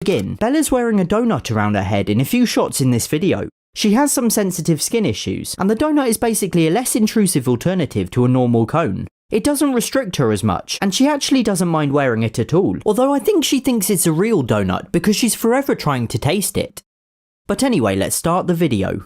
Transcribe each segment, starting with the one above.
Begin, Bella's wearing a donut around her head in a few shots in this video. She has some sensitive skin issues, and the donut is basically a less intrusive alternative to a normal cone. It doesn't restrict her as much, and she actually doesn't mind wearing it at all, although I think she thinks it's a real donut because she's forever trying to taste it. But anyway, let's start the video.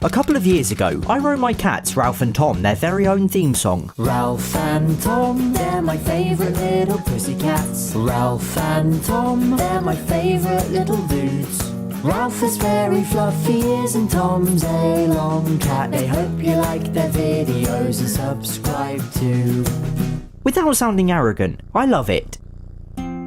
A couple of years ago, I wrote my cats, Ralph and Tom, their very own theme song. Ralph and Tom, they're my favourite little pussycats. Ralph and Tom, they're my favourite little dudes. Ralph has very fluffy ears and Tom's a long cat. They hope you like their videos and subscribe too. Without sounding arrogant, I love it.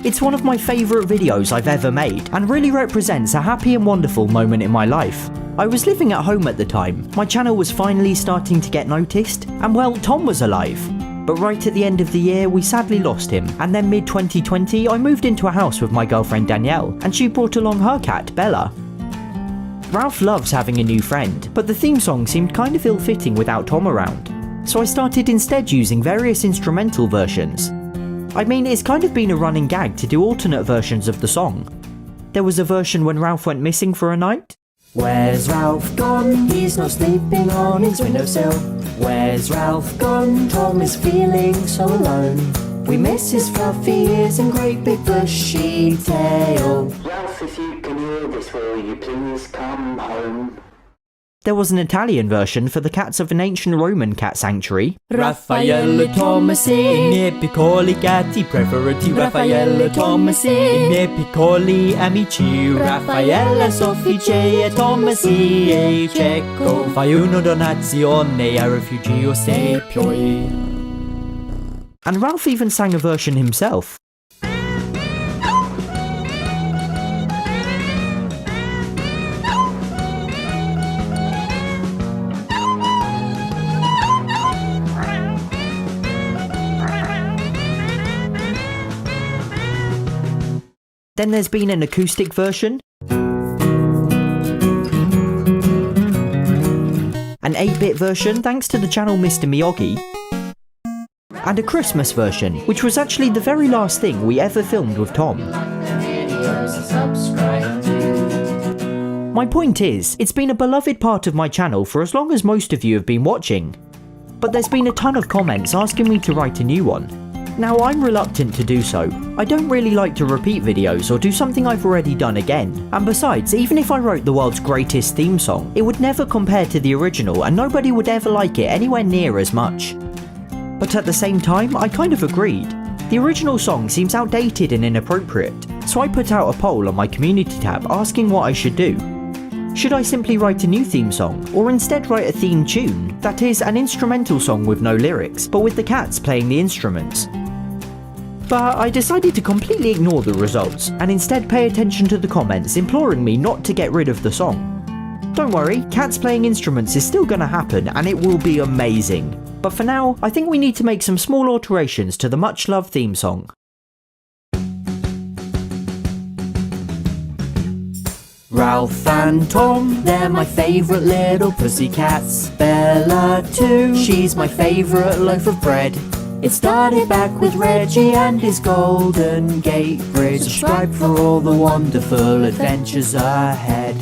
It's one of my favourite videos I've ever made, and really represents a happy and wonderful moment in my life. I was living at home at the time, my channel was finally starting to get noticed, and well, Tom was alive. But right at the end of the year, we sadly lost him, and then mid-2020 I moved into a house with my girlfriend Danielle, and she brought along her cat, Bella. Ralph loves having a new friend, but the theme song seemed kind of ill-fitting without Tom around, so I started instead using various instrumental versions. I mean, it's kind of been a running gag to do alternate versions of the song. There was a version when Ralph went missing for a night. Where's Ralph gone? He's not sleeping on his windowsill. Where's Ralph gone? Tom is feeling so alone. We miss his fluffy ears and great big bushy tail. Ralph, if you can hear this, will you please come home? There was an Italian version for the cats of an ancient Roman cat sanctuary. Raffaele Tomasi, I miei piccoli gatti preferiti. Raffaele Tomasi, I miei piccoli amici. Raffaele, Soffice e Tomasi e Cecco. Fai una donazione a refugio se puoi. And Ralph even sang a version himself. Then there's been an acoustic version, an 8-bit version thanks to the channel Mr. Miyagi, and a Christmas version, which was actually the very last thing we ever filmed with Tom. My point is, it's been a beloved part of my channel for as long as most of you have been watching, but there's been a ton of comments asking me to write a new one. Now, I'm reluctant to do so. I don't really like to repeat videos or do something I've already done again. And besides, even if I wrote the world's greatest theme song, it would never compare to the original and nobody would ever like it anywhere near as much. But at the same time, I kind of agreed. The original song seems outdated and inappropriate, so I put out a poll on my community tab asking what I should do. Should I simply write a new theme song, or instead write a theme tune, that is, an instrumental song with no lyrics, but with the cats playing the instruments? But I decided to completely ignore the results, and instead pay attention to the comments imploring me not to get rid of the song. Don't worry, cats playing instruments is still gonna happen, and it will be amazing. But for now, I think we need to make some small alterations to the much loved theme song. Ralph and Tom, they're my favourite little pussycats. Bella too, she's my favourite loaf of bread. It started back with Reggie and his Golden Gate Bridge. Subscribe for all the wonderful adventures ahead.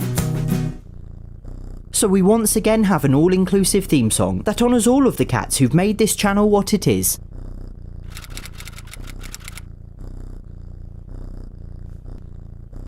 So we once again have an all-inclusive theme song that honours all of the cats who've made this channel what it is.